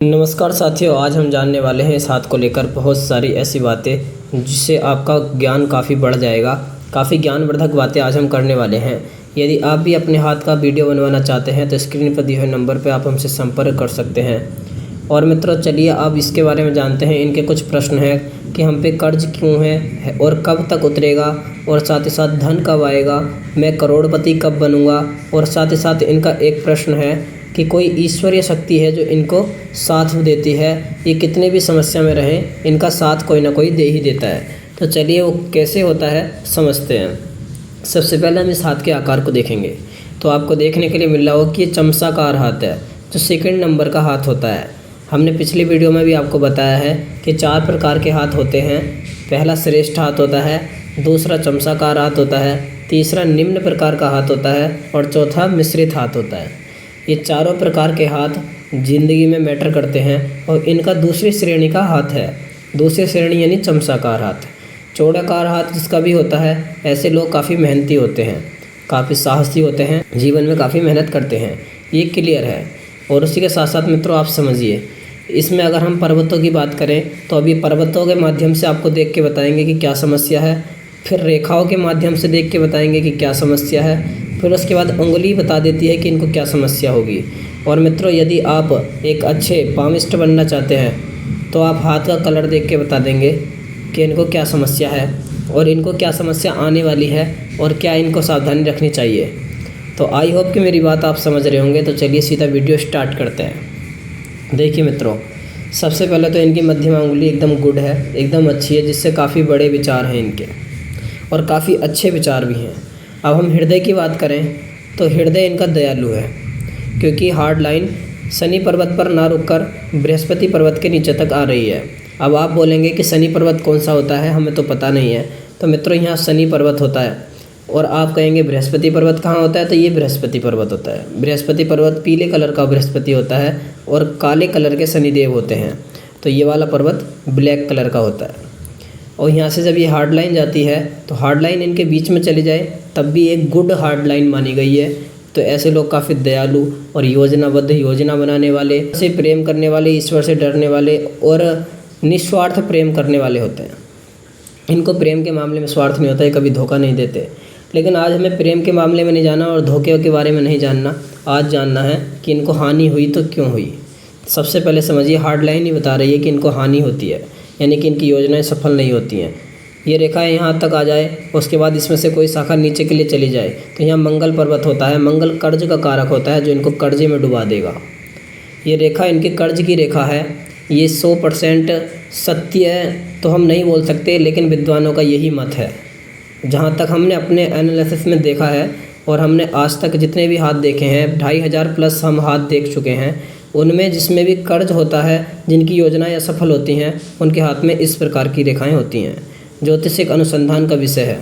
नमस्कार साथियों, आज हम जानने वाले हैं इस हाथ को लेकर बहुत सारी ऐसी बातें जिससे आपका ज्ञान काफ़ी बढ़ जाएगा। काफ़ी ज्ञानवर्धक बातें आज हम करने वाले हैं। यदि आप भी अपने हाथ का वीडियो बनवाना चाहते हैं तो स्क्रीन पर दिए हुए नंबर पर आप हमसे संपर्क कर सकते हैं। और मित्रों, चलिए अब इसके बारे में जानते हैं। इनके कुछ प्रश्न हैं कि हम पे कर्ज क्यों है और कब तक उतरेगा, और साथ ही साथ धन कब आएगा, मैं करोड़पति कब बनूंगा। और साथ ही साथ इनका एक प्रश्न है कि कोई ईश्वरीय शक्ति है जो इनको साथ देती है, ये कितने भी समस्या में रहें इनका साथ कोई ना कोई दे ही देता है। तो चलिए वो कैसे होता है समझते हैं। सबसे पहले हम इस हाथ के आकार को देखेंगे तो आपको देखने के लिए मिल रहा हो कि ये चमचाकार हाथ है, जो सेकंड नंबर का हाथ होता है। हमने पिछली वीडियो में भी आपको बताया है कि 4 प्रकार के हाथ होते हैं। पहला श्रेष्ठ हाथ होता है, दूसरा चमचाकार हाथ होता है, तीसरा निम्न प्रकार का हाथ होता है और चौथा मिश्रित हाथ होता है। ये चारों प्रकार के हाथ ज़िंदगी में मैटर करते हैं और इनका दूसरी श्रेणी का हाथ है। दूसरी श्रेणी यानी चमचाकार हाथ। चौड़ाकार हाथ जिसका भी होता है, ऐसे लोग काफ़ी मेहनती होते हैं, काफ़ी साहसी होते हैं, जीवन में काफ़ी मेहनत करते हैं। ये क्लियर है। और उसी के साथ साथ मित्रों आप समझिए, इसमें अगर हम पर्वतों की बात करें तो अभी पर्वतों के माध्यम से आपको देख के बताएंगे कि क्या समस्या है, फिर रेखाओं के माध्यम से देख के बताएंगे कि क्या समस्या है, फिर उसके बाद उंगली बता देती है कि इनको क्या समस्या होगी। और मित्रों, यदि आप एक अच्छे पामिस्ट बनना चाहते हैं तो आप हाथ का कलर देख के बता देंगे कि इनको क्या समस्या है और इनको क्या समस्या आने वाली है और क्या इनको सावधानी रखनी चाहिए। तो आई होप कि मेरी बात आप समझ रहे होंगे। तो चलिए सीधा वीडियो स्टार्ट करते हैं। देखिए मित्रों, सबसे पहले तो इनकी मध्यमा उंगली एकदम गुड है, एकदम अच्छी है, जिससे काफ़ी बड़े विचार हैं इनके और काफ़ी अच्छे विचार भी हैं। अब हम हृदय की बात करें तो हृदय इनका दयालु है, क्योंकि हार्ड लाइन शनि पर्वत पर ना रुककर बृहस्पति पर्वत के नीचे तक आ रही है। अब आप बोलेंगे कि शनि पर्वत कौन सा होता है, हमें तो पता नहीं है। तो मित्रों, यहाँ शनि पर्वत होता है। और आप कहेंगे बृहस्पति पर्वत कहाँ होता है, तो ये बृहस्पति पर्वत होता है। बृहस्पति पर्वत पीले कलर का बृहस्पति होता है और काले कलर के शनिदेव होते हैं। तो ये वाला पर्वत ब्लैक कलर का होता है। और यहाँ से जब ये हार्ड लाइन जाती है तो हार्ड लाइन इनके बीच में चली जाए तब भी एक गुड हार्ड लाइन मानी गई है। तो ऐसे लोग काफ़ी दयालु और योजनाबद्ध, योजना बनाने वाले, से प्रेम करने वाले, ईश्वर से डरने वाले और निस्वार्थ प्रेम करने वाले होते हैं। इनको प्रेम के मामले में स्वार्थ नहीं होता है, कभी धोखा नहीं देते। लेकिन आज हमें प्रेम के मामले में नहीं जानना और धोखे के बारे में नहीं जानना। आज जानना है कि इनको हानि हुई तो क्यों हुई। सबसे पहले समझिए, हार्ड लाइन ही बता रही है कि इनको हानि होती है, यानी कि इनकी योजनाएं सफल नहीं होती हैं। ये रेखा यहाँ तक आ जाए, उसके बाद इसमें से कोई शाखा नीचे के लिए चली जाए तो यहाँ मंगल पर्वत होता है। मंगल कर्ज का कारक होता है, जो इनको कर्जे में डुबा देगा। ये रेखा इनके कर्ज की रेखा है। ये 100% सत्य है तो हम नहीं बोल सकते, लेकिन विद्वानों का यही मत है। जहाँ तक हमने अपने एनालिसिस में देखा है और हमने आज तक जितने भी हाथ देखे हैं, 2500 प्लस हम हाथ देख चुके हैं, उनमें जिसमें भी कर्ज होता है, जिनकी योजनाएं असफल होती हैं, उनके हाथ में इस प्रकार की रेखाएं होती हैं। ज्योतिष एक अनुसंधान का विषय है।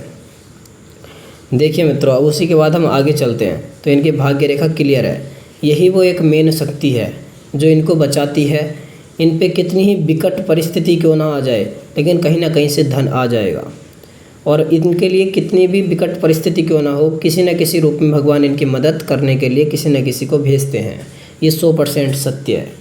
देखिए मित्रों, अब उसी के बाद हम आगे चलते हैं तो इनकी भाग्य रेखा क्लियर है। यही वो एक मेन शक्ति है जो इनको बचाती है। इन पे कितनी ही विकट परिस्थिति क्यों ना आ जाए, लेकिन कहीं ना कहीं से धन आ जाएगा। और इनके लिए कितनी भी विकट परिस्थिति क्यों ना हो, किसी न किसी रूप में भगवान इनकी मदद करने के लिए किसी न किसी को भेजते हैं। ये 100% सत्य है।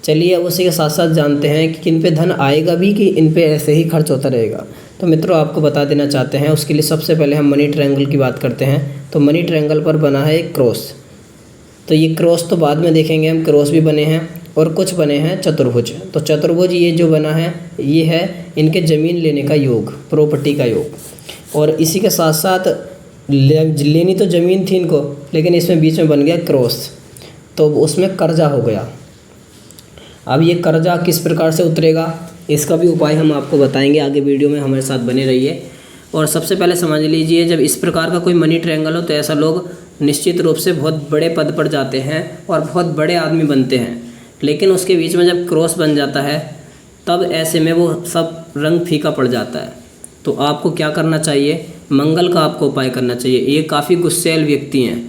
चलिए अब उसी के साथ साथ जानते हैं कि किन पे धन आएगा भी, कि इन पे ऐसे ही खर्च होता रहेगा। तो मित्रों, आपको बता देना चाहते हैं, उसके लिए सबसे पहले हम मनी ट्रायंगल की बात करते हैं। तो मनी ट्रायंगल पर बना है एक क्रॉस। तो ये क्रॉस तो बाद में देखेंगे हम, क्रॉस भी बने हैं और कुछ बने हैं चतुर्भुज। तो चतुर्भुज ये जो बना है, ये है इनके ज़मीन लेने का योग, प्रॉपर्टी का योग। और इसी के साथ साथ लेनी तो ज़मीन थी इनको, लेकिन इसमें बीच में बन गया क्रॉस, तो उसमें कर्जा हो गया। अब ये कर्जा किस प्रकार से उतरेगा, इसका भी उपाय हम आपको बताएंगे आगे वीडियो में, हमारे साथ बने रहिए। और सबसे पहले समझ लीजिए, जब इस प्रकार का कोई मनी ट्रायंगल हो तो ऐसा लोग निश्चित रूप से बहुत बड़े पद पर जाते हैं और बहुत बड़े आदमी बनते हैं। लेकिन उसके बीच में जब क्रॉस बन जाता है तब ऐसे में वो सब रंग फीका पड़ जाता है। तो आपको क्या करना चाहिए, मंगल का आपको उपाय करना चाहिए। ये काफ़ी गुस्सैल व्यक्ति हैं,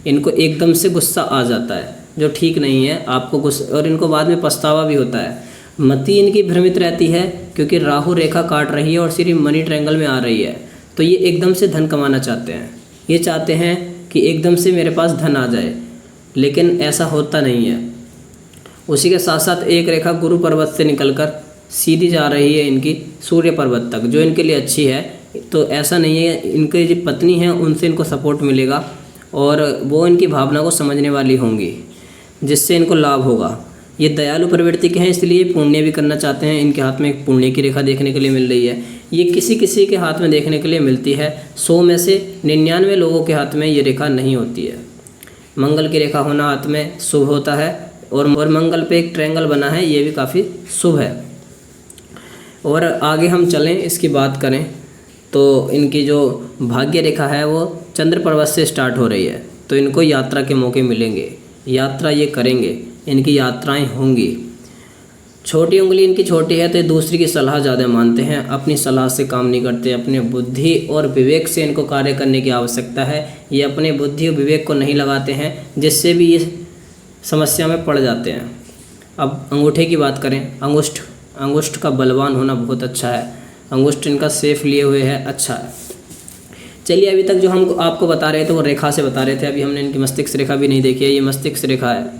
इनको एकदम से गुस्सा आ जाता है, जो ठीक नहीं है। आपको गुस्सा, और इनको बाद में पछतावा भी होता है। मति इनकी भ्रमित रहती है क्योंकि राहु रेखा काट रही है और सिर्फ मनी ट्रायंगल में आ रही है। तो ये एकदम से धन कमाना चाहते हैं, ये चाहते हैं कि एकदम से मेरे पास धन आ जाए, लेकिन ऐसा होता नहीं है। उसी के साथ साथ एक रेखा गुरु पर्वत से निकलकर सीधी जा रही है इनकी सूर्य पर्वत तक, जो इनके लिए अच्छी है। तो ऐसा नहीं है, इनके जो पत्नी हैं उनसे इनको सपोर्ट मिलेगा और वो इनकी भावना को समझने वाली होंगी, जिससे इनको लाभ होगा। ये दयालु प्रवृत्ति के हैं, इसलिए पुण्य भी करना चाहते हैं। इनके हाथ में एक पुण्य की रेखा देखने के लिए मिल रही है। ये किसी किसी के हाथ में देखने के लिए मिलती है। 100 में से 99 लोगों के हाथ में ये रेखा नहीं होती है। मंगल की रेखा होना हाथ में शुभ होता है और मंगल पे एक ट्रायंगल बना है, ये भी काफ़ी शुभ है। और आगे हम चलें, इसकी बात करें तो इनकी जो भाग्य रेखा है वो चंद्र पर्वत से स्टार्ट हो रही है। तो इनको यात्रा के मौके मिलेंगे, यात्रा ये करेंगे, इनकी यात्राएं होंगी। छोटी उंगली इनकी छोटी है तो ये दूसरी की सलाह ज़्यादा मानते हैं, अपनी सलाह से काम नहीं करते। अपने बुद्धि और विवेक से इनको कार्य करने की आवश्यकता है। ये अपने बुद्धि और विवेक को नहीं लगाते हैं, जिससे भी ये समस्या में पड़ जाते हैं। अब अंगूठे की बात करें, अंगुष्ठ का बलवान होना बहुत अच्छा है। अंगुष्ठ इनका सेफ लिए हुए है, अच्छा है। चलिए, अभी तक जो हम आपको बता रहे थे वो रेखा से बता रहे थे। अभी हमने इनकी मस्तिष्क रेखा भी नहीं देखी है। ये मस्तिष्क रेखा है।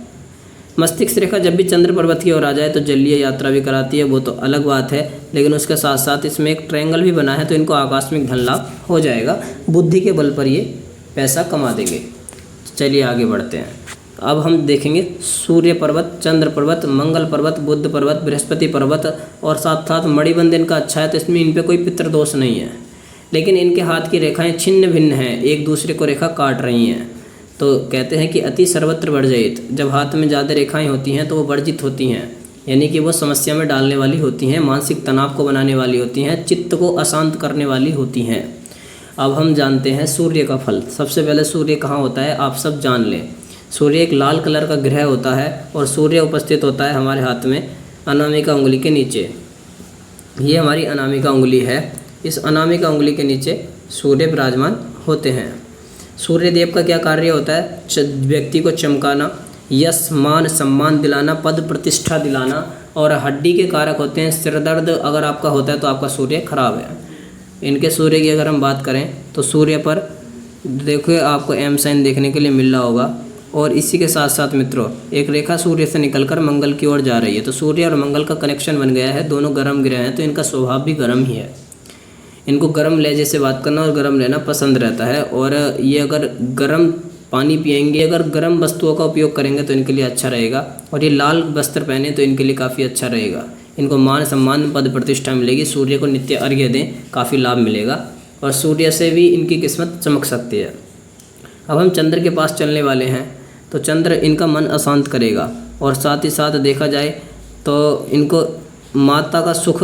मस्तिष्क रेखा जब भी चंद्र पर्वत की ओर आ जाए तो जलीय यात्रा भी कराती है, वो तो अलग बात है। लेकिन उसके साथ साथ इसमें एक ट्रायंगल भी बना है, तो इनको आकस्मिक धन लाभ हो जाएगा। बुद्धि के बल पर ये पैसा कमा देंगे। चलिए आगे बढ़ते हैं। अब हम देखेंगे सूर्य पर्वत, चंद्र पर्वत, मंगल पर्वत, बुध पर्वत, बृहस्पति पर्वत और साथ साथ मणिबंध इनका अच्छा है। तो इसमें इन पर कोई पितृदोष नहीं है, लेकिन इनके हाथ की रेखाएं छिन्न भिन्न हैं, एक दूसरे को रेखा काट रही हैं। तो कहते हैं कि अति सर्वत्र वर्जित। जब हाथ में ज़्यादा रेखाएं होती हैं तो वो वर्जित होती हैं, यानी कि वो समस्या में डालने वाली होती हैं, मानसिक तनाव को बनाने वाली होती हैं, चित्त को अशांत करने वाली होती हैं। अब हम जानते हैं सूर्य का फल। सबसे पहले सूर्य कहाँ होता है आप सब जान लें। सूर्य एक लाल कलर का ग्रह होता है और सूर्य उपस्थित होता है हमारे हाथ में अनामिका उंगली के नीचे। ये हमारी अनामिका उंगली है। इस अनामिका उंगली के नीचे सूर्य विराजमान होते हैं। सूर्य देव का क्या कार्य होता है? व्यक्ति को चमकाना, यश मान सम्मान दिलाना, पद प्रतिष्ठा दिलाना और हड्डी के कारक होते हैं। सिर दर्द अगर आपका होता है तो आपका सूर्य खराब है। इनके सूर्य की अगर हम बात करें तो सूर्य पर देखिए आपको एम साइन देखने के लिए मिल रहा होगा। और इसी के साथ साथ मित्रों एक रेखा सूर्य से निकलकर मंगल की ओर जा रही है। तो सूर्य और मंगल का कनेक्शन बन गया है, दोनों गर्म ग्रह हैं, तो इनका स्वभाव भी गर्म ही है। इनको गर्म लहजे से बात करना और गर्म रहना पसंद रहता है। और ये अगर गर्म पानी पिएंगे, अगर गर्म वस्तुओं का उपयोग करेंगे तो इनके लिए अच्छा रहेगा। और ये लाल वस्त्र पहने तो इनके लिए काफ़ी अच्छा रहेगा। इनको मान सम्मान पद प्रतिष्ठा मिलेगी। सूर्य को नित्य अर्घ्य दें, काफ़ी लाभ मिलेगा और सूर्य से भी इनकी किस्मत चमक सकती है। अब हम चंद्र के पास चलने वाले हैं। तो चंद्र इनका मन अशांत करेगा और साथ ही साथ देखा जाए तो इनको माता का सुख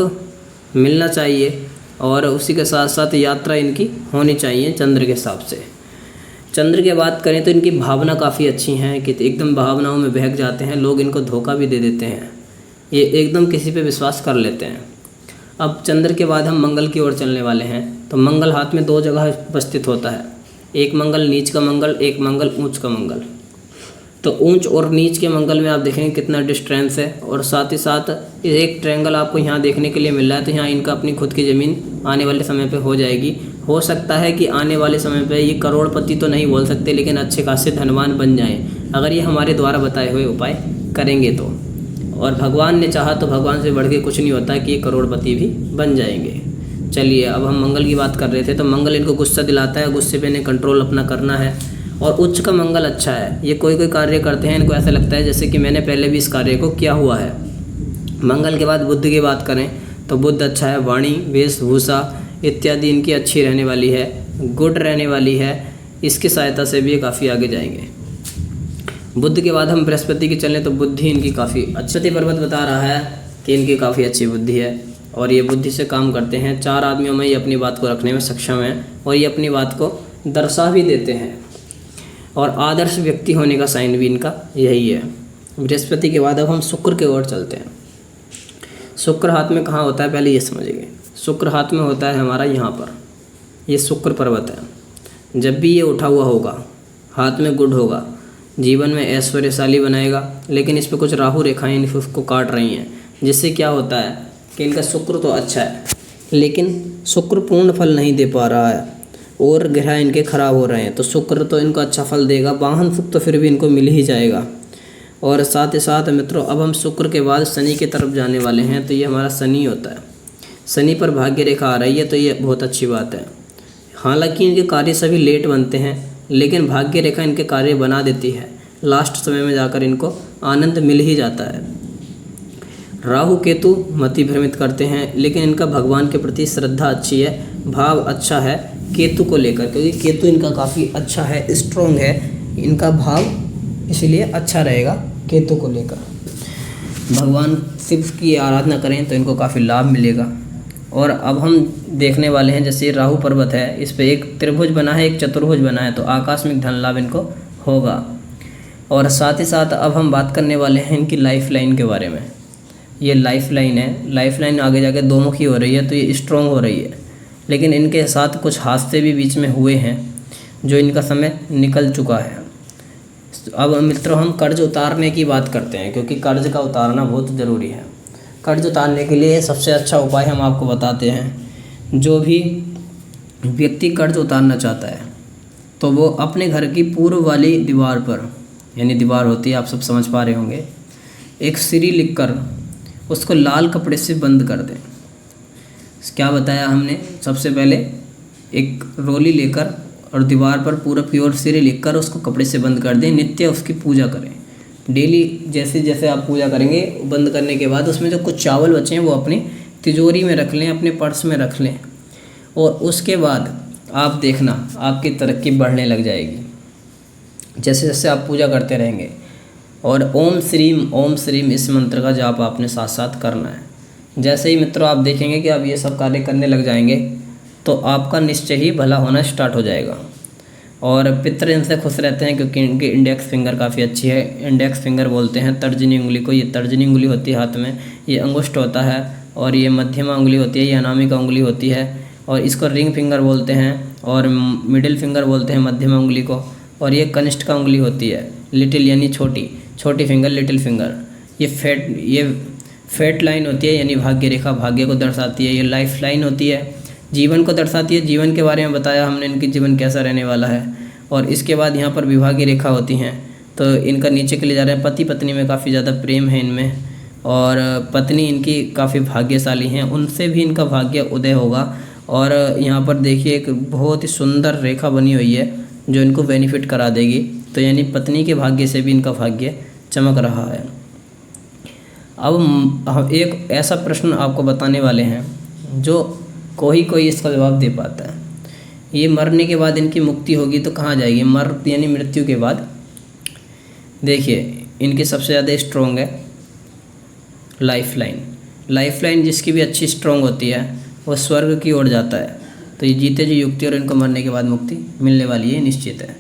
मिलना चाहिए और उसी के साथ साथ यात्रा इनकी होनी चाहिए चंद्र के हिसाब से। चंद्र की बात करें तो इनकी भावना काफ़ी अच्छी हैं कि एकदम भावनाओं में बहक जाते हैं। लोग इनको धोखा भी दे देते हैं, ये एकदम किसी पे विश्वास कर लेते हैं। अब चंद्र के बाद हम मंगल की ओर चलने वाले हैं। तो मंगल हाथ में 2 जगह उपस्थित होता है, एक मंगल नीच का मंगल, एक मंगल ऊंच का मंगल। तो ऊंच और नीच के मंगल में आप देखेंगे कितना डिस्टेंस है। और साथ ही साथ एक ट्रायंगल आपको यहाँ देखने के लिए मिल रहा है। तो यहाँ इनका अपनी खुद की ज़मीन आने वाले समय पे हो जाएगी। हो सकता है कि आने वाले समय पे ये करोड़पति तो नहीं बोल सकते, लेकिन अच्छे खासे धनवान बन जाएं अगर ये हमारे द्वारा बताए हुए उपाय करेंगे तो। और भगवान ने चाहा तो भगवान से बढ़ के कुछ नहीं होता कि ये करोड़पति भी बन जाएंगे। चलिए अब हम मंगल की बात कर रहे थे। तो मंगल इनको गुस्सा दिलाता है, गुस्से पे इन्हें कंट्रोल अपना करना है। और उच्च का मंगल अच्छा है। ये कोई कार्य करते हैं, इनको ऐसा लगता है जैसे कि मैंने पहले भी इस कार्य को किया हुआ है। मंगल के बाद बुध की बात करें तो बुध अच्छा है। वाणी, वेशभूषा इत्यादि इनकी अच्छी रहने वाली है, गुड रहने वाली है। इसकी सहायता से भी ये काफ़ी आगे जाएंगे। बुध के बाद हम बृहस्पति की चलें तो बुद्धि इनकी काफ़ी अच्छी। पर्वत बता रहा है कि इनकी काफ़ी अच्छी बुद्धि है और ये बुद्धि से काम करते हैं। 4 आदमियों में ये अपनी बात को रखने में सक्षम है और ये अपनी बात को दर्शा भी देते हैं। और आदर्श व्यक्ति होने का साइन भी इनका यही है। बृहस्पति के बाद अब हम शुक्र की ओर चलते हैं। शुक्र हाथ में कहाँ होता है पहले ये समझिए। शुक्र हाथ में होता है हमारा यहाँ पर, ये शुक्र पर्वत है। जब भी ये उठा हुआ होगा, हाथ में गुड होगा, जीवन में ऐश्वर्यशाली बनाएगा। लेकिन इस पर कुछ राहु रेखाएं इसको काट रही हैं, जिससे क्या होता है कि इनका शुक्र तो अच्छा है लेकिन शुक्र पूर्ण फल नहीं दे पा रहा है और ग्रह इनके खराब हो रहे हैं। तो शुक्र तो इनको अच्छा फल देगा, वाहन सुख तो फिर भी इनको मिल ही जाएगा। और साथ ही साथ मित्रों अब हम शुक्र के बाद शनि की तरफ जाने वाले हैं। तो ये हमारा शनि होता है, शनि पर भाग्य रेखा आ रही है, तो ये बहुत अच्छी बात है। हालांकि इनके कार्य सभी लेट बनते हैं, लेकिन भाग्य रेखा इनके कार्य बना देती है। लास्ट समय में जाकर इनको आनंद मिल ही जाता है। राहु केतु मति भ्रमित करते हैं, लेकिन इनका भगवान के प्रति श्रद्धा अच्छी है, भाव अच्छा है केतु को लेकर, क्योंकि केतु इनका काफ़ी अच्छा है, स्ट्रॉन्ग है इनका भाव, इसलिए अच्छा रहेगा केतु को लेकर। भगवान शिव की आराधना करें तो इनको काफ़ी लाभ मिलेगा। और अब हम देखने वाले हैं, जैसे राहु पर्वत है, इस पर एक त्रिभुज बना है, एक चतुर्भुज बना है, तो आकस्मिक धन लाभ इनको होगा। और साथ ही साथ अब हम बात करने वाले हैं इनकी लाइफ लाइन के बारे में। ये लाइफ लाइन है, लाइफ लाइन आगे जाके दो मुखी हो रही है, तो ये स्ट्रॉन्ग हो रही है। लेकिन इनके साथ कुछ हादसे भी बीच में हुए हैं, जो इनका समय निकल चुका है। अब मित्रों हम कर्ज उतारने की बात करते हैं, क्योंकि कर्ज का उतारना बहुत ज़रूरी है। कर्ज उतारने के लिए सबसे अच्छा उपाय हम आपको बताते हैं। जो भी व्यक्ति कर्ज उतारना चाहता है, तो वो अपने घर की पूर्व वाली दीवार पर, यानी दीवार होती है, आप सब समझ पा रहे होंगे, एक श्री लिखकर उसको लाल कपड़े से बंद कर दें। क्या बताया हमने, सबसे पहले एक रोली लेकर और दीवार पर पूरा प्योर श्री लिखकर उसको कपड़े से बंद कर दें। नित्य उसकी पूजा करें, डेली जैसे जैसे आप पूजा करेंगे, बंद करने के बाद उसमें जो कुछ चावल बचे हैं वो अपनी तिजोरी में रख लें, अपने पर्स में रख लें। और उसके बाद आप देखना आपकी तरक्की बढ़ने लग जाएगी जैसे जैसे आप पूजा करते रहेंगे। और ओम श्रीम इस मंत्र का जाप आपने साथ साथ करना है। जैसे ही मित्रों आप देखेंगे कि आप ये सब कार्य करने लग जाएंगे, तो आपका निश्चय ही भला होना स्टार्ट हो जाएगा। और पितर इनसे खुश रहते हैं, क्योंकि इनकी इंडेक्स फिंगर काफ़ी अच्छी है। इंडेक्स फिंगर बोलते हैं तर्जनी उंगली को, ये तर्जनी उंगली होती है हाथ में, ये अंगुष्ठ होता है, और ये मध्यमा उंगली होती है, ये अनामिका उंगली होती है, और इसको रिंग फिंगर बोलते हैं, और मिडिल फिंगर बोलते हैं मध्यमा उंगली को, और ये कनिष्ठ का उंगली होती है, लिटिल यानी छोटी फिंगर, लिटिल फिंगर। ये फेट लाइन होती है, यानी भाग्य रेखा, भाग्य को दर्शाती है। ये लाइफ लाइन होती है, जीवन को दर्शाती है, जीवन के बारे में बताया हमने, इनकी जीवन कैसा रहने वाला है। और इसके बाद यहाँ पर विभागीय रेखा होती हैं, तो इनका नीचे के लिए जा रहा है। पति पत्नी में काफ़ी ज़्यादा प्रेम है इनमें, और पत्नी इनकी काफ़ी भाग्यशाली हैं, उनसे भी इनका भाग्य उदय होगा। और यहाँ पर देखिए एक बहुत ही सुंदर रेखा बनी हुई है, जो इनको बेनिफिट करा देगी। तो यानी पत्नी के भाग्य से भी इनका भाग्य चमक रहा है। अब हम एक ऐसा प्रश्न आपको बताने वाले हैं, जो कोई इसका जवाब दे पाता है। ये मरने के बाद इनकी मुक्ति होगी तो कहाँ जाएगी, यानी मृत्यु के बाद। देखिए इनकी सबसे ज़्यादा स्ट्रॉन्ग है लाइफ लाइन जिसकी भी अच्छी स्ट्रॉन्ग होती है, वो स्वर्ग की ओर जाता है। तो ये जीते जी युक्ति, और इनको मरने के बाद मुक्ति मिलने वाली है, निश्चित है।